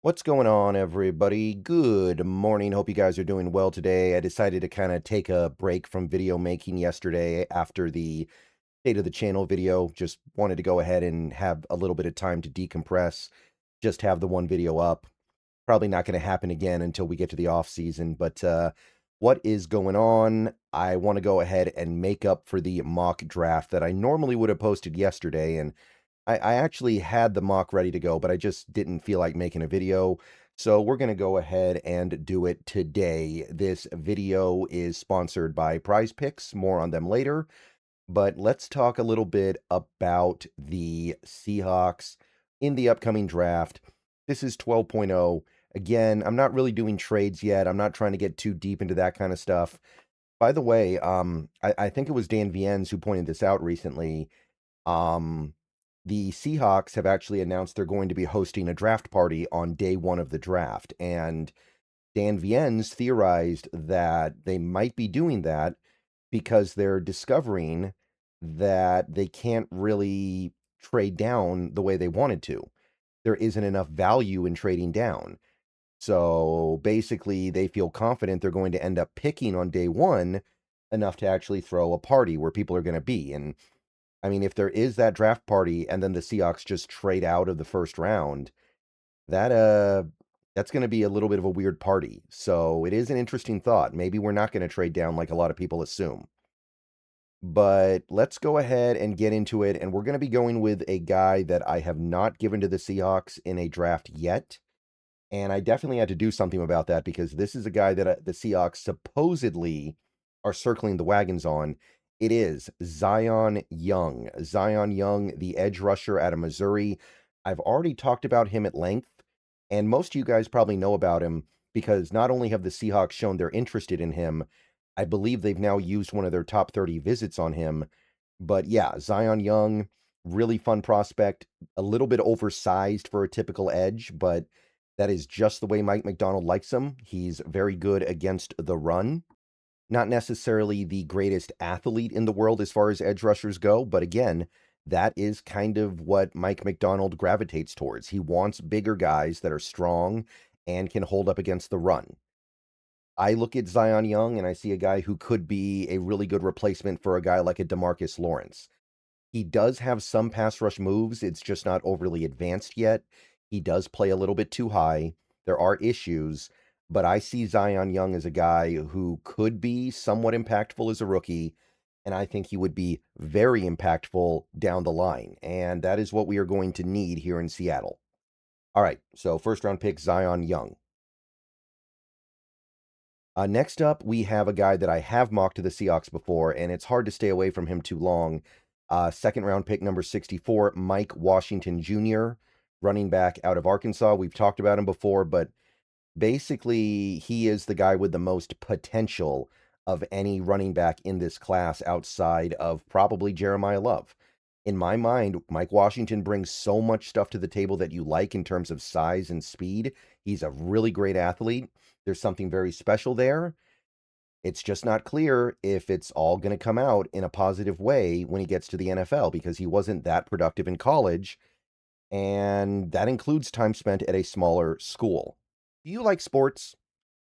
What's going on, everybody? Good morning. Hope you guys are doing well today. I decided to kind of take a break from video making yesterday after the state of the channel video. Just wanted to go ahead and have a little bit of time to decompress, just have the one video up. Probably not going to happen again until we get to the off season, but what is going on? I want to go ahead and make up for the mock draft that I normally would have posted yesterday, and I actually had the mock ready to go, but I just didn't feel like making a video. So we're going to go ahead and do it today. This video is sponsored by Prize Picks. More on them later. But let's talk a little bit about the Seahawks in the upcoming draft. This is 12.0. Again, I'm not really doing trades yet. I'm not trying to get too deep into that kind of stuff. By the way, I think it was Dan Viennes who pointed this out recently. Um, the Seahawks have actually announced they're going to be hosting a draft party on day one of the draft. And Dan Viennes theorized that they might be doing that because they're discovering that they can't really trade down the way they wanted to. There isn't enough value in trading down. So basically, they feel confident they're going to end up picking on day one enough to actually throw a party where people are going to be. And I mean, if there is that draft party and then the Seahawks just trade out of the first round, that that's going to be a little bit of a weird party. So it is an interesting thought. Maybe we're not going to trade down like a lot of people assume. But let's go ahead and get into it. And we're going to be going with a guy that I have not given to the Seahawks in a draft yet. And I definitely had to do something about that because this is a guy that the Seahawks supposedly are circling the wagons on. It is Zion Young. Zion Young, the edge rusher out of Missouri. I've already talked about him at length, and most of you guys probably know about him because not only have the Seahawks shown they're interested in him, I believe they've now used one of their top 30 visits on him. But yeah, Zion Young, really fun prospect, a little bit oversized for a typical edge, but that is just the way Mike Macdonald likes him. He's very good against the run. Not necessarily the greatest athlete in the world as far as edge rushers go, but again, that is kind of what Mike Macdonald gravitates towards. He wants bigger guys that are strong and can hold up against the run. I look at Zion Young and I see a guy who could be a really good replacement for a guy like a DeMarcus Lawrence. He does have some pass rush moves. It's just not overly advanced yet. He does play a little bit too high. There are issues, but I see Zion Young as a guy who could be somewhat impactful as a rookie, and I think he would be very impactful down the line. And that is what we are going to need here in Seattle. All right, so first round pick, Zion Young. Next up, we have a guy that I have mocked to the Seahawks before, and it's hard to stay away from him too long. Second round pick number 64, Mike Washington Jr., running back out of Arkansas. We've talked about him before, but basically, he is the guy with the most potential of any running back in this class outside of probably Jeremiah Love. In my mind, Mike Washington brings so much stuff to the table that you like in terms of size and speed. He's a really great athlete. There's something very special there. It's just not clear if it's all going to come out in a positive way when he gets to the NFL because he wasn't that productive in college, and that includes time spent at a smaller school. Do you like sports?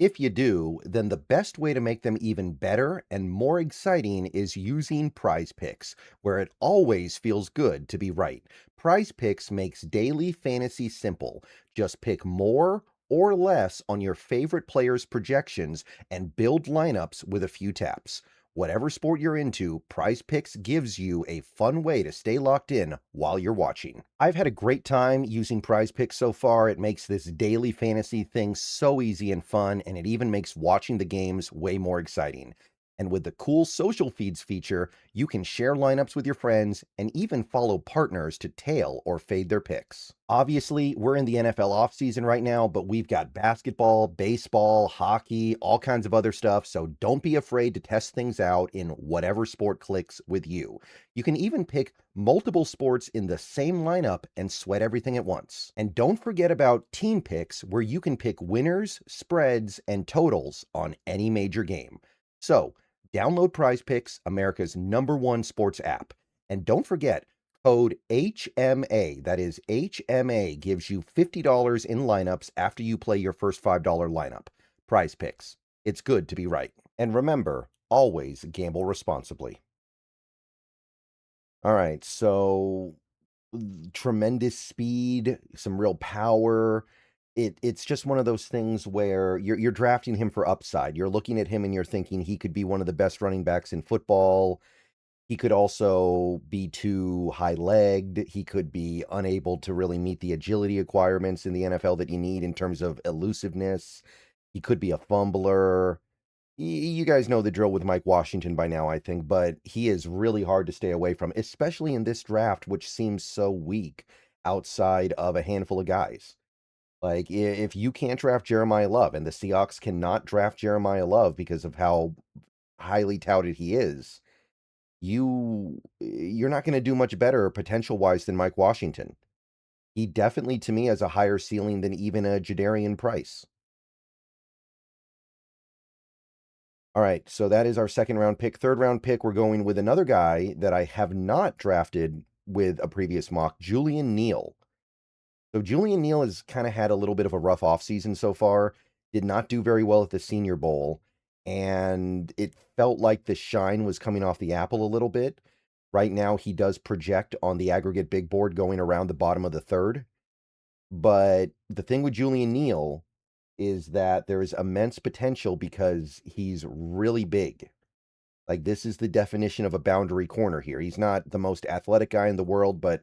If you do, then the best way to make them even better and more exciting is using Prize Picks, where it always feels good to be right. Prize Picks makes daily fantasy simple. Just pick more or less on your favorite players' projections and build lineups with a few taps. Whatever sport you're into, Prize Picks gives you a fun way to stay locked in while you're watching. I've had a great time using Prize Picks so far. It makes this daily fantasy thing so easy and fun, and it even makes watching the games way more exciting. And with the cool social feeds feature, you can share lineups with your friends and even follow partners to tail or fade their picks. Obviously, we're in the NFL offseason right now, but we've got basketball, baseball, hockey, all kinds of other stuff, so don't be afraid to test things out in whatever sport clicks with you. You can even pick multiple sports in the same lineup and sweat everything at once. And don't forget about team picks, where you can pick winners, spreads, and totals on any major game. So, download Prize Picks, America's #1 sports app. And don't forget, Code HMA, that is HMA, gives you $50 in lineups after you play your first $5 lineup. Prize picks. It's good to be right. And remember, always gamble responsibly. All right, so tremendous speed, some real power. It's just one of those things where you're drafting him for upside. You're looking at him and you're thinking he could be one of the best running backs in football. He could also be too high-legged. He could be unable to really meet the agility requirements in the NFL that you need in terms of elusiveness. He could be a fumbler. You guys know the drill with Mike Washington by now, I think, but he is really hard to stay away from, especially in this draft, which seems so weak outside of a handful of guys. Like, if you can't draft Jeremiah Love, and the Seahawks cannot draft Jeremiah Love because of how highly touted he is, you're not going to do much better potential wise than Mike Washington. He definitely, to me, has a higher ceiling than even a Jadarian Price. All right, so that is our second round pick. Third round pick, we're going with another guy that I have not drafted with a previous mock, Julian Neil. So Julian Neil has kind of had a little bit of a rough offseason so far, did not do very well at the Senior Bowl, and it felt like the shine was coming off the apple a little bit. Right now, he does project on the aggregate big board going around the bottom of the third. But the thing with Julian Neal is that there is immense potential because he's really big. Like, this is the definition of a boundary corner here. He's not the most athletic guy in the world, but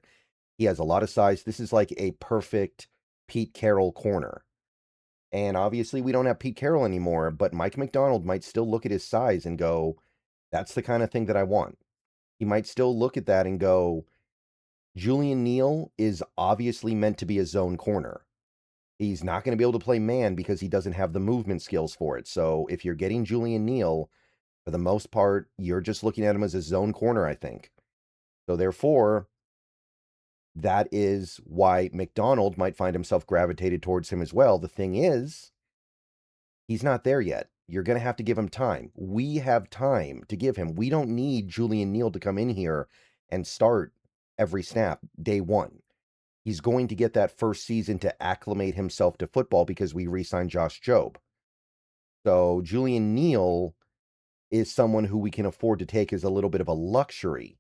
he has a lot of size. This is like a perfect Pete Carroll corner. And obviously, we don't have Pete Carroll anymore, but Mike McDonald might still look at his size and go, that's the kind of thing that I want. He might still look at that and go, Julian Neal is obviously meant to be a zone corner. He's not going to be able to play man because he doesn't have the movement skills for it. So if you're getting Julian Neal, for the most part, you're just looking at him as a zone corner, I think. So therefore, that is why McDonald might find himself gravitated towards him as well. The thing is, he's not there yet. You're going to have to give him time. We have time to give him. We don't need Julian Neal to come in here and start every snap day one. He's going to get that first season to acclimate himself to football because we re-signed Josh Jobe. So Julian Neal is someone who we can afford to take as a little bit of a luxury.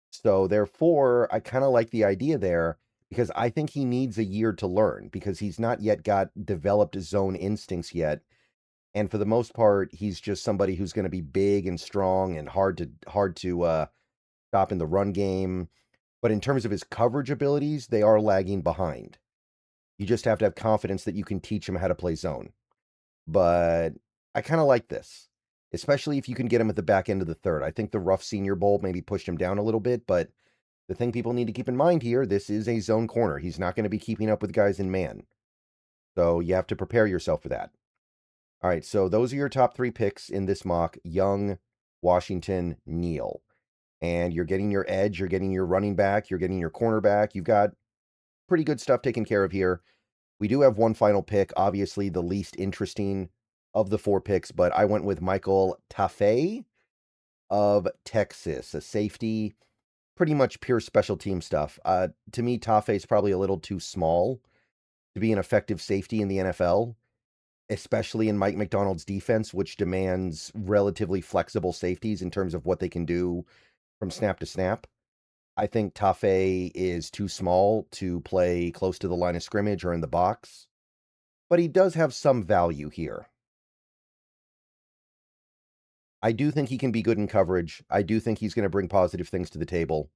So therefore, I kind of like the idea there because I think he needs a year to learn because he's not yet got developed zone instincts yet. And for the most part, he's just somebody who's going to be big and strong and hard to stop in the run game. But in terms of his coverage abilities, they are lagging behind. You just have to have confidence that you can teach him how to play zone. But I kind of like this, especially if you can get him at the back end of the third. I think the rough Senior Bowl maybe pushed him down a little bit, but the thing people need to keep in mind here, this is a zone corner. He's not going to be keeping up with guys in man. So you have to prepare yourself for that. All right, so those are your top three picks in this mock: Young, Washington, Neal. And you're getting your edge, you're getting your running back, you're getting your cornerback. You've got pretty good stuff taken care of here. We do have one final pick, obviously the least interesting of the four picks, but I went with Michael Tafe of Texas, a safety, pretty much pure special team stuff. To me, Tafe is probably a little too small to be an effective safety in the NFL, especially in Mike McDonald's defense, which demands relatively flexible safeties in terms of what they can do from snap to snap. I think Tafe is too small to play close to the line of scrimmage or in the box, but he does have some value here. I do think he can be good in coverage. I do think he's going to bring positive things to the table.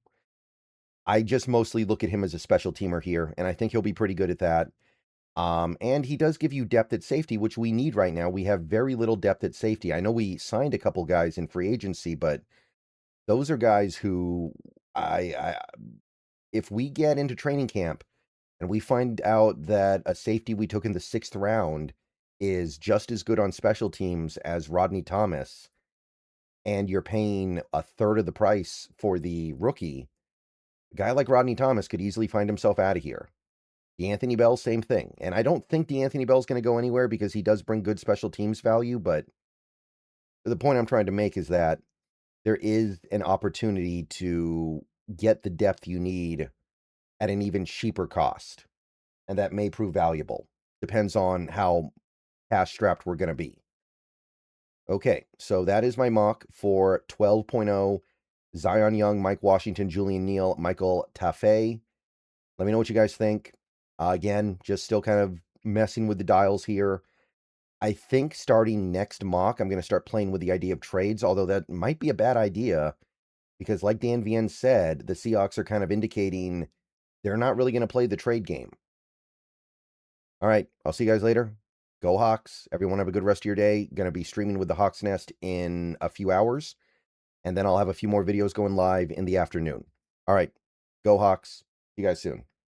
I just mostly look at him as a special teamer here, and I think he'll be pretty good at that. And he does give you depth at safety, which we need right now. We have very little depth at safety. I know we signed a couple guys in free agency, but those are guys who if we get into training camp and we find out that a safety we took in the 6th round is just as good on special teams as Rodney Thomas, and you're paying a third of the price for the rookie, a guy like Rodney Thomas could easily find himself out of here. DeAnthony Bell, same thing. And I don't think DeAnthony Bell's going to go anywhere because he does bring good special teams value, but the point I'm trying to make is that there is an opportunity to get the depth you need at an even cheaper cost. And that may prove valuable. Depends on how cash-strapped we're going to be. Okay, so that is my mock for 12.0 Zion Young, Mike Washington, Julian Neil, Michael Taffé. Let me know what you guys think. Again, just still kind of messing with the dials here. I think starting next mock, I'm going to start playing with the idea of trades, although that might be a bad idea because like Dan VN said, the Seahawks are kind of indicating they're not really going to play the trade game. All right, I'll see you guys later. Go Hawks. Everyone have a good rest of your day. Going to be streaming with the Hawks Nest in a few hours, and then I'll have a few more videos going live in the afternoon. All right, go Hawks. See you guys soon.